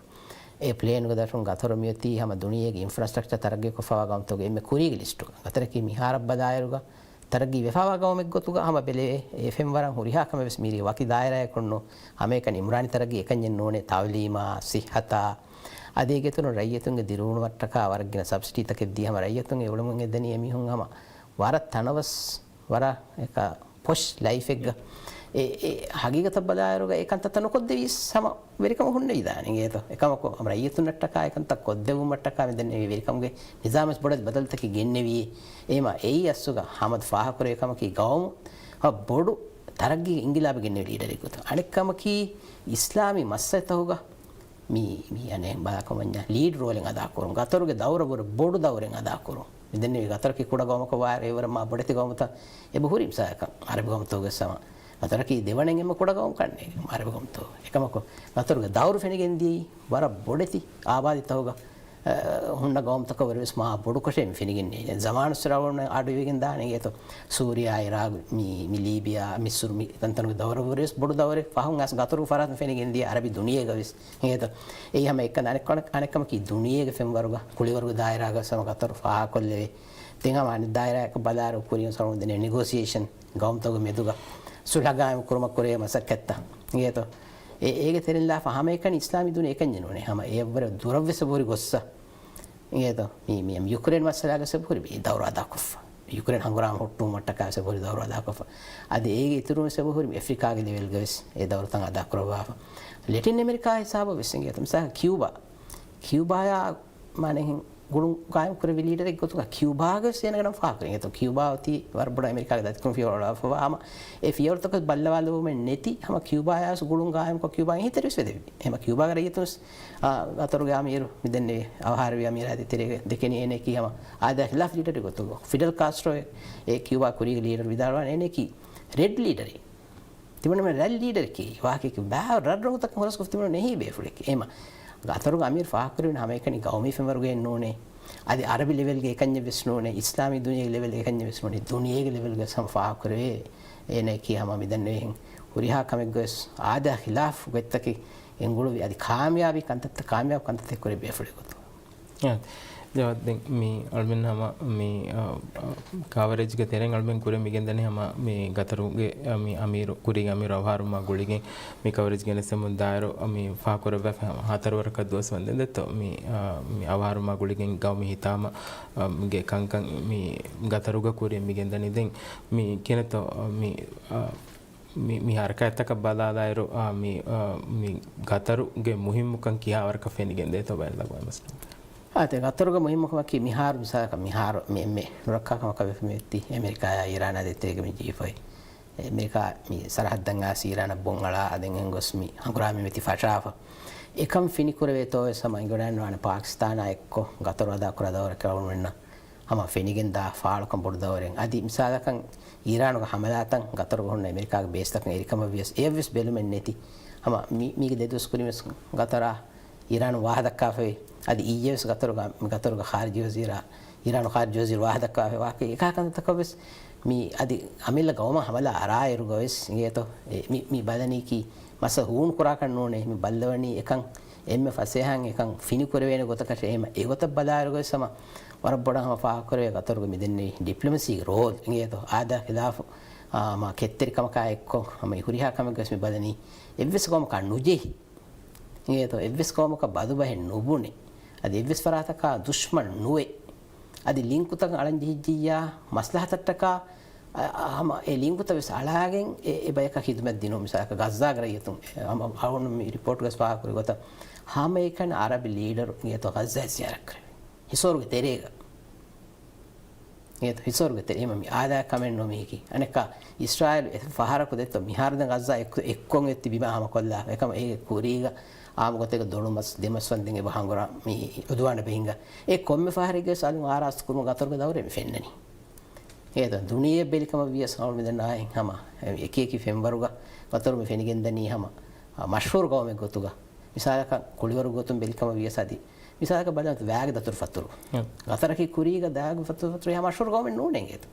ඒ ප්ලේන් එක දශුන් ගතර මියති හැම දුනියගේ ඉන්ෆ්‍රාස්ට්‍රක්චර් තරග්ගේ කොෆාවා ගම්තෝගේ එමෙ කුරීගේ ලිස්ට් එක අතරකී මිහාරබ් බදායරුගා තරගී වෙෆාවා ගමෙක් ගොතුගා හැම බෙලේ එෆෙම් වරන් හුරිහා කම වෙස් මීරි වකි දායරය කොන්නෝ හැමේකන් ඉම්රානි තරගී එකෙන් නෝනේ තවලීමා සිහතා අදේගේ තුන රයියතුන්ගේ දිරුණු වට්ටකා වර්ගින සබ්සිඩි තකෙද්දී හැම රයියතුන්ගේ එවලමුන් එදෙනී එමිහුන් හැම වර තනවස් වර එක පොෂ් ලයිෆ් එක හගීගත බදායරුග ඒකන්ත තන කොද්දේ සම වෙරිකම හුන්නේ ඉදානේ ඒත එකම කො රයියතුන්ට්ටකා ඒකන්ත කොද්දෙවු මට්ටකා මෙදෙන්නේ වෙරිකම්ගේ නිසාමස් බොඩත් බදල්තකි ගෙන්නෙවි එම එයි අස්සුග හමද් ෆාහකර එකම කි ගවම බොඩු තරග්ගේ ඉංගිලාබ ගෙන්නෙවි ලීඩර් එකතු අනෙක්කම කි ඉස්ලාමි මස්සතහුග මී අනේ බාකමඤ්ඤ ලීඩ් රෝලෙන් අදා කරුම් ගතරුගේ දවර බොඩු දවරෙන් අදා කරුම් මෙදෙන්නේ ගතරකි කුඩ ගවමක වාර ඒවර මා බොඩති ගවමත එබ හුරිම් සායක අරබ ගවමතෝගේ සම අතරකී දෙවණෙන් එම කොඩගවම් කන්නේ අරබ ගවමතෝ එකමක ගතරුගේ දවරු ෆෙනිගෙන්දී වර බොඩති ආබාදිතවග ಹುಣ್ಣ ಗೋಮತಕ ವರವಿಸ್ ಮಾ ಬೊಡುಕಶೆ ಫಿನಿಗಿನ್ನಿ ಜಮಾನು ಶ್ರವಣ ಆಡುವಿಗಿಂದ ನನಗೆ ಸೂರ್ಯ ಇರಾಕ್ ಮಿ ಲೀಬಿಯಾ ಮಿಸ್ರ್ ಮಿ ತಂತನ ದವರ ವರವಿಸ್ ಬೊಡು ದವರೆ ಫಹಂ ಅಸ್ ಗತರು ಫರಾತ್ ಫಿನಿಗಿಂದಿ ಅರಬಿ ದುನಿಯೆಗ ವಿಸ್ ಹೇತ ಏ ಹಮ ಎಕ್ಕ ಅನೆಕಮ ಕಿ ದುನಿಯೆಗ ಫೆಂ ವರುಗ ಕುಳಿವರ್ಗ ದಾಯರಾಗ ಸಮ ಗತರು ಫಹಾ ಕೊಲ್ಲೆ ತಿಂಗ ಮಾನಿ ದಾಯರಾಕ ಬದಾರು ಕುರಿಯ ಸರೌಂದನೆ ನೆಗೋಸಿಯೇಷನ್ ಗೋಮತಗ ಮೆದುಗ ಸುಲಗಾಯ ಕುರುಮ ಕುರೆ ಮಸಕತ್ತ ಹೇತ ඒගේ තෙරෙල්ලා ෆහම එකන ඉස්ලාමි දුන එකන් ජනෝනේ හැම ඒවර දුරව්‍යස බොරි ගොස්ස ඒත මේ යුක්‍රේන් මස්සලාග සබොරි බී දවරා දාකොෆ යුක්‍රේන් හංගරාම හොට්ටු මට්ටකා සබොරි දවරා දාකොෆ අද ඒගේ ඉතුරුම සබොරි ඇෆ්‍රිකාගේ ලෙවල් ගවස් ඒ දවර තං අදා කරවා ලැටින් ඇමරිකා හිසාබ වෙස්සෙන් ගියත මිසා කියුබා මානේ ගුණ ගායම් කර විලීඩර් එක ගොතුක කියුබාගේ සේනගනම් ෆාකරෙන් ඒත කියුබාවති වරබඩ ඇමරිකාගේ දත්කම් ෆියෝලා ෆවාම ඒ ෆියෝල් තක බල්ලවලු මෙ නැති හැම කියුබායාස් ගුණ ගායම් ක කියුබා හිතරිස් වෙදෙවි එහෙම කියුබාගේ රයිතුස් අතරුගේ අමීරු මිදන්නේ අවහාරවි අමීර ඇති තෙරේ දෙකෙනි එනේ කි හැම ආදා ඛිලාෆ් ලීඩර් එක ගොතුක ෆිඩල් කාස්ට්‍රෝ ඒ කියුබා කුරීගේ ලීඩර් විදාරවන එනේ කි රෙඩ් ලීඩර් තිබුණ මේ රෙඩ් ලීඩර් කි වාකේ කි බා රඩ් තක හොරස් කො තිබුණ නෙහි බේෆුලෙක් එහෙම ගතරුග අමීර් ෆාකරෙන් හැම එකනි ගෞමි ෆෙමරුගේ නෝනේ අද අරබි ලෙවල් ගේ එකඤ්ඤ විශ්නෝනේ ඉස්ලාමී දුනියේ ලෙවල් එකඤ්ඤ විශ්නෝනේ දුනියේ ලෙවල් ගේ සම්ෆා කරේ එනේ කියාම මිදන්නේ හුරිහා කමෙක් ගස් ආදා ඛිලාෆ් වෙත්තකි එංගුළු අද කාමියාබි කන්තත් කාමියාබ කන්තත් කරේ බෙෆුලේ ගොතු ජවද්දෙන් මේ අල්මෙන් හම මේ කවරේජ් ගේ තෙරෙන් අල්මෙන් කුරේ මිගෙන්දනේ හම මේ ගතරුගේ මේ අමීර කුරිගේ අමීර අවහාරුමා ගොලිගෙන් මේ කවරේජ් ගෙන සමුන් දායරෝ මේ ෆාකර බෆ හතරවරක දවස් වන්දෙන් දෙත මේ අවහාරුමා ගොලිගෙන් ගව මේ හිතාම ගේ කංකං මේ ගතරුගේ කුරිය මිගෙන්දනේ දෙන් මේ කෙනතෝ මේ හරකයතක බලාදායරෝ මේ ගතරුගේ මුහිම්මුකන් කියාවරක ෆෙනිගෙන් දෙත බයලගව මස්න ආතේ ගතරුග මුහිම්මකම කි මිහාර මිසක මිහාර මේ රක්කකම කවෙමෙති ඇමරිකා ඉරාන දෙතේක මේ ජීෆයි මේකා මේ සරහද්දන් ආසි ඉරාන බොංගලා අදෙන් එංගොස්මි හංගුරාමි මෙති ෆෂාෆ එකම් ෆිනිකුරවේතෝ සමයි ගොඩන් වන පාකිස්තාන එක්ක ගතරුවදා කරදවර කවුන් වෙන්න හම ෆෙනිගෙන් දා ෆාලකම් බොඩ දවරෙන් අදි මිසාලකන් ඉරානක හමලාතන් ගතරුග හොන්න ඇමරිකාගේ බේස් තකන් එරිකම වියස් ඒවිස් බෙලුමෙන් නැති හම මීගේ දෙදොස් කුරිමස් ගතරා ඉරාන වාහදක්කාෆේ අද ඊයස් ගතරුග ಖಾರಿಜಿ ವಜೀರ ಇರಾನ್ ಖಾರಿಜಿ ವಜೀರ ವಾಹದಕ್ಕಾಫೆ ವಾಕೆ ಏಕಾಕಂತಕವೆಸ್ ಮೀ ಅದಿ ಅಮಿಲ್ಲ ಗೌಮ ಹಮಲ ಅರಾಯರು ಗವೆಸ್ ಏತೋ ಮೀ ಬದನಿಕಿ ಮಸ ಹೂನ್ ಕುರಾಕನ್ ನೋನೆ ಮೀ ಬಲ್ಲವನಿ එකන් එම්ම ෆසෙහන් එකන් ෆිනි කරවේන ගොතකට එහෙම ඒ ගොත බදාරු ගොසම වරබඩම ෆා කරවේ ගතරුග මෙදෙන්නේ ඩිප්ලොමසි රෝල් ඒතෝ ආදා ඛිලාෆ මා කෙත්තරිකම කා එක්ක මම හුරිහා කම ගස් මි බදනි එව්වස් කොම කන්නුජෙහි ඒතෝ එව්වස් කොමක බදු බහෙන් නුබුනේ අද එව්වස් ෆරාතක දුෂ්මන් නුවේ අද ලින්කුතක අලංජිහිජියා මස්ලහතටක අම ඒ ලින්කුත වෙස් අලාගෙන් ඒ බයක හිදමත් දිනු මිසක ගස්සා අම අවුන් මේ රිපෝට් ගස් පහ කර ගත හාම එකන අරබි ලීඩර් ගියතෝ ගස්සා සියරක් කර හිසෝරුගේ තෙරේක ඒත් හිසෝරුගේ තෙරේ මම ආදා කමෙන් නොමේකි අනක ඉස්රායල් ෆහරක දෙත මිහාරද ගස්සා එක්කොන් එත්ති බිමහම කොල්ලා එකම ඒ කුරීග ආමගතක දොණුමස් දෙමස් වන්දිගේ බහංගරා මේ උදවන්න බෙහිංග ඒ කොම්මෙ ෆහරිගේ සල්ලු ආරස් කුරුම ගතරුක දවරේ මෙෆෙන්නනි ඒද දුනියේ බෙලිකම වියස් අවල් මෙදන් ආයෙන් හම එක එක ෆෙම්බරුග ගතරු මෙ ෆෙනිගෙන් දනී හම මෂහූර් ගවමෙ ගොතුග මිසාලක කුලිවරු ගොතුම් බෙලිකම වියස් අදී මිසාලක බදත් වෑග දතුරු ෆතුරු ගතරකි කුරීග දාග ෆතුරු යා මෂහූර් ගවමෙ නෝනේ ඒත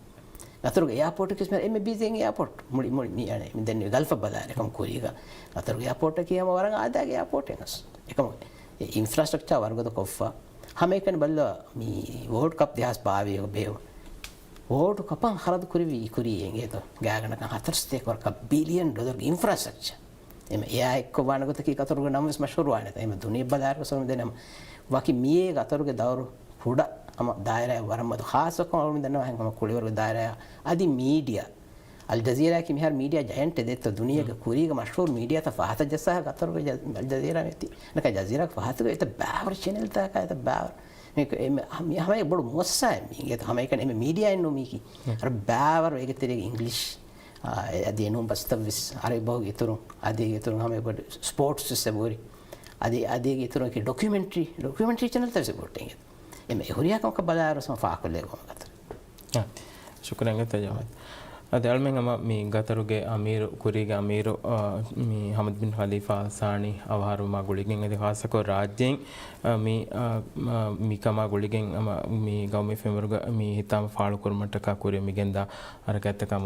අතරුගේ එයාපෝට් එකේ එමෙ බීසෙන් එයාපෝට් මුලි මී අනේ මින් දැන් ගල්ෆ බදාර එකම කුරීක අතරුගේ එයාපෝට් එක කියම වරන් ආදාගේ එයාපෝට් එකස් එකම ඉන්ෆ්‍රාස්ට්‍රක්චර් වර්ගද කොෆා හැම එකන බල්ල මී වර්ල්ඩ් කප් දහස් පාවිය බේව වර්ල්ඩ් කපන් හරද කුරිවි කුරියෙන් ඒත ගාගන කන් 400 වරක බිලියන් ඩොලර් ඉන්ෆ්‍රාස්ට්‍රක්චර් එමෙ එයා එක්ක වනගත කී අතරුගේ නම්ස් මෂූර් වයින එමෙ දුනිය බදාර කොසම දෙනම වකි මියේ අතරුගේ දවරු හුඩ අම දායරය වරම්මද ખાસකම වරුන් දන්නවා හැම කුලිවර්ග දායරය අදි මීඩියා අල් ජසීරා කි මිහාර මීඩියා ජයන්ට් දෙත දුනියක කුරීග මෂූර් මීඩියා ත ෆහත ජසහ කතරග අල් ජසීරා මෙති නක ජසීරා ෆහත එත බාවර් channel තාක එත බාවර් මේක එමෙ හැම බඩු මොස්සයි මේක හැම එක එමෙ මීඩියා එන්නු මීකි අර බාවර් ඒක තෙරේ ඉංග්‍රීසි අදී නෝ බස්තවිස් අර බෝ ඉතුරු අදී ඉතුරු හැම බඩ ස්පෝර්ට්ස් සෙබෝරි අදී ඉතුරු කි ඩොකියුමෙන්ටරි channel ත සපෝටින් එමෙ හොරියාකම බලාර සම ෆාකලේ ගොම ගත ಶುಕ್ರನ್ ಗತಜಾವತ್ ಅದೇ ಅಲ್ಮೆಂಗಮ ಮೀ ಗತರುಗೆ ಅಮೀರು ಕುರಿಗೆ ಅಮೀರು ಮೀ ಹಮದ್ ಬಿನ್ ಖಲೀಫಾ ಸಾಣಿ ಅವಹಾರು ಮಾ ಗುಳಿಗೆಂಗ್ ಅದೇ ಖಾಸಕೋ ರಾಜ್ಯೆಂಗ್ ಮೀ ಮೀ ಕಮಾ ಗುಳಿಗೆಂಗ್ ಅಮ ಮೀ ಗೌಮಿ ಫೆಮರುಗ ಮೀ ಹಿತಾಮ ಫಾಳು ಕುರ್ಮಟ್ಟಕ ಕುರಿ ಮಿಗೆಂದ ಅರಕತ್ತಕ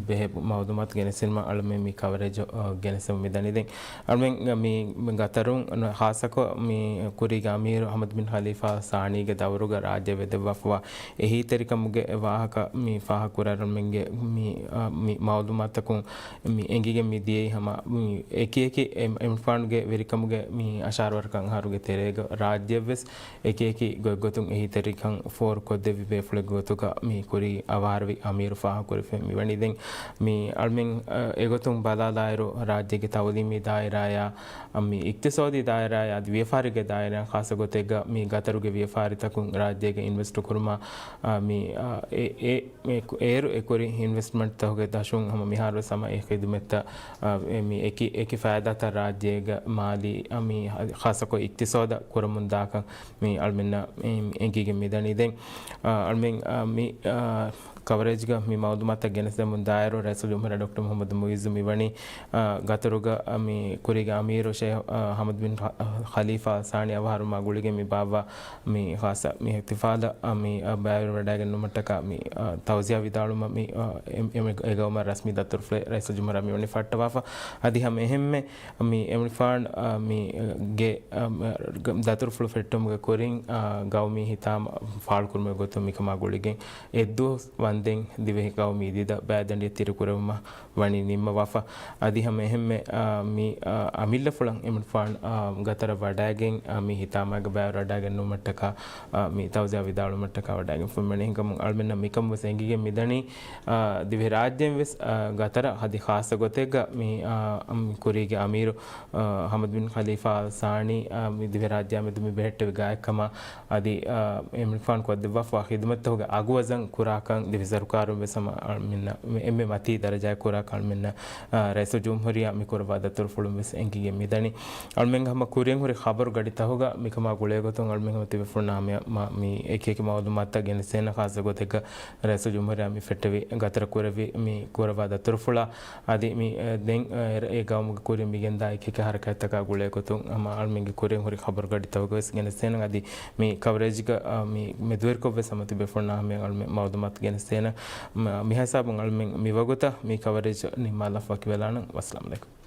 ಬೆಹೆ ಮೌದುಮತ್ ಗೆನೆಸಿನ್ಮ ಅಲ್ಮೆ ಮೀ ಕವರೇಜ್ ಗೆನೆಸಮ ಮಿದನಿದೆ ಅಲ್ಮೆಂಗ್ ಮೀ ಗತರುಂ ಖಾಸಕೋ ಮೀ ಕುರಿಗೆ ಅಮೀರು ಹಮದ್ ಬಿನ್ ಖಲೀಫಾ ಸಾಣಿಗೆ ದವರುಗ ರಾಜ್ಯ ವೆದವಫವಾ ಎಹಿ ತರಿಕಮುಗೆ ವಾಹಕ ಮೀ ಫಾಹ ಕುರರಮೆಂಗೆ ಮೀ ಮಾಲೂಮಾತಕು ಮೀ ಎಂಗಿಗೆ ಮೀ ದಿಯೇ ಹಮ ಮೀ ಏಕಿ ಎಮ್ಫಾನ್ಗೆ ವೆರಿಕಮುಗೆ me ಅಶಾರ್ವರ್ಕಂ ಹಾರುಗೆ ತೆರೆಗ ರಾಜ್ಯವೆಸ್ ಏಕಿ ಗೊತ್ತುಂ ಎಹಿ ತರಿಕಂ four ಕೊದ್ದೆ Vikhe flex ಗೊತ್ತುಗ me ಕುರಿ ಅವಾರ್ವಿ ಅಮೀರು ಫಾಹ ಕುರಿ ಫೆ ಮೀ ವಣಿದೆಂ ಮೀ ಅಲ್ಮೆಂ ಎಗೊತ್ತುಂ ಬಲಾದಾಯರು ರಾಜ್ಯಗೆ ತವಲಿಮಿ ದಾಯರಾಯ ಮೀ ಇಕ್ತಿಸಾದಿ ದಾಯರಾಯ ಅದ್ ವ್ಯಾಪಾರಿಗೆ ದಾಯರ ಖಾಸ ಗೊತ್ತೆಗ ಮೀ ಗತರುಗೆ ವ್ಯಾಪಾರಿತಕು ರಾಜ್ಯಗೆ ಇನ್ವೆಸ್ಟ್ ಕುರ್ಮ ಮೀ ಏರು ಎಕುರಿ ಇನ್ವೆಸ್ಟ್ಮೆಂಟ್ ತೋಗೆ ದಶುಂ ಹಮ ಮಿಹಾರ ಸಮ ಎ ಖಿದಮತ್ ಮಿ ಏಕಿ ಫಾಯದಾ ತ ರಾಜ್ಯಗ ಮಾಲಿ ಮಿ ಖಾಸಕೋ ಇಕ್ತಿಸಾದ ಕುರಮುಂದಾಕ ಮಿ ಅಲ್ಮೆನ್ನ ಎಂಗಿಗೆ ಮಿದನಿದೆ ಅಲ್ಮೆನ್ ಮಿ ಕವರೇಜ್ಗ ಮಿ ಮಾಲೂಮಾತ ಗೆನಸದ ಮುಂದಾಯರು ರೈಸುಲ್ ಜುಮ್ಹರ ಡಾಕ್ಟರ್ ಮೊಹಮ್ಮದ್ ಮುಯಿಜ್ ಮಿವಣಿ ಗತರುಗ ಮಿ ಕುರಿಗೆ ಅಮೀರು Sheikh Hamad bin Khalifa Thani ಅವಹಾರು ಮಾ ಗುಳಿಗೆ ಮಿ ಬಾಬಾ ಮಿ ಖಾಸ ಮಿ ಇಕ್ತಿಫಾದ ಮಿ ಬಾಯರು ರಡಾಗ ನುಮಟ್ಟಕ ಮಿ ತೌಜಿಯಾ ವಿದಾಳು ಮಿ ಎಗವಮ ರಸ್ಮಿ ದತ್ತುರ್ ಫ್ಲೆ ರೈಸುಲ್ ಜುಮ್ಹರ ಮಿವಣಿ ಫಟ್ಟವಾಫ ಅದಿ ಹಮ ಎಹೆಮ್ಮೆ ಮಿ ಎಮ್ಫಾನ್ ಮಿ ಗೆ ದತ್ತುರ್ ಫ್ಲು ಫೆಟ್ಟುಮ್ಗ ಕುರಿಂ ಗೌಮಿ ಹಿತಾಮ ಫಾಳ್ ಕುರ್ಮೆ ಗೊತ್ತು ಮಿ ಕಮಾ ಗುಳಿಗೆ ಎದ್ದು ವಂದೆಂ ದಿವೆ ಗೌಮಿ ದಿದ ಬ್ಯಾದಂಡಿ ತಿರುಕುರಮ ವಣಿ ನಿಮ್ಮ ವಾಫ ಅದಿ ಹಮ ಎಹೆಮ್ಮೆ ಮಿ ಅಮಿಲ್ಲ ಫುಳಂ ಎಮ್ಫಾನ್ ಗತರ ವಡಾಗೆಂ ಮಿ ಹಿತಾಮಗ ಬ್ಯಾ ರಡಾಗೆನ್ ನುಮಟ್ಟಕ ಮಿ ತೌಜಿಯಾ ವಿದಾಳು ಮಟ್ಟಕ ವಡಾಗೆಂ ಫುಮಣಿ ಹಿಂಗಂ ಅಳ್ಮೆನ್ನ ಮಿಕಂ ವಸೆಂಗಿಗೆ ಮಿದನಿ ದಿವೆ ರಾಜ್ಯಂ ವೆಸ್ ಗತರ ಹದಿ ಖಾಸ ಗೊತೆಗ ಮಿ ಕುರಿಗೆ ಅಮೀರು ಹಮದ್ ಬಿನ್ ಖಲೀಫಾ ಸಾಣಿ ಮಿ ದಿವೆ ರಾಜ್ಯ ಮೆದು ಮಿ ಬೆಹೆಟ್ಟೆ ಗಾಯಕಮ ಅದಿ ಎಮ್ಫಾನ್ ಕೊದ್ದವ ಫಾ ಖಿದಮತ್ ಹೋಗ ಅಗುವಜಂ ಕುರಾಕಂ ದಿವೆ ಸರ್ಕಾರು ವೆಸಮ ಅಳ್ಮೆನ್ನ ಎಮ್ಮೆ ಮತಿ ದರಜಾ ಕುರಾಕ ಅಳ್ಮೆನ್ನ ರೈಸು ಜುಮ್ಹುರಿಯಾ ಮಿ ಕುರವಾದ ತುರ್ಫುಳುಂ ವೆಸ್ ಎಂಗಿಗೆ ಮಿದನಿ ಅಳ್ಮೆಂಗ ಹಮ ಕುರಿಯಂ ಹುರಿ ಖಬರು ಗಡಿತ ಹೋಗ ಮಿಕಮ ಗುಳೆ ಗೊತ್ತು ಅಳ್ಮೆಂಗ ತಿವೆ ಫುನಾಮೆ ಮಿ ಏಕೇಕಿ ಮಾಲೂಮಾತ ಗೆನಸೇನ ಖಾಸ ಗೊತೆಗ ರೈಸು ಜುಮ್ಹುರಿಯಾ ಮಿ ಫೆಟ್ಟವಿ ಗತರ ಕುರವಿ ಮಿ ಕುರವಾದ ತುರ್ಫುಳ ಅದಿ ಮಿ ದೆಂ ಎ ಗೌಮಗ ಕುರಿ ಮಿಗೆಂದ ಏಕೇಕಿ ಹರಕತಕ ಗುಳೆ ಗೊತ್ತು ಹಮ ಅಳ್ಮೆಂಗ ಕುರಿಯಂ ಹುರಿ ಖಬರು ಗಡಿತ ಹೋಗ ವೆಸ್ ಗೆನಸೇನ ಅದಿ ಮಿ ಕವರೇಜ್ಗ ಮಿ ಮೆದುವೆರ್ ಕೊವೆ ಸಮತಿ ಬೆಫುನಾಮೆ ಅಳ್ಮೆ ಮಾಲೂಮಾತ ಗೆನಸೇನ ಮಿ ಹಸಾಬಂ ಅಳ್ಮೆಂಗ ಮಿ ವಗುತ ಮಿ ಕವರೇಜ್ ನಿಮ್ಮ ಲಫಕ್ ವೆಲಾನ ಅಸ್ಸಲಾಮು ಅಲೈಕುಂ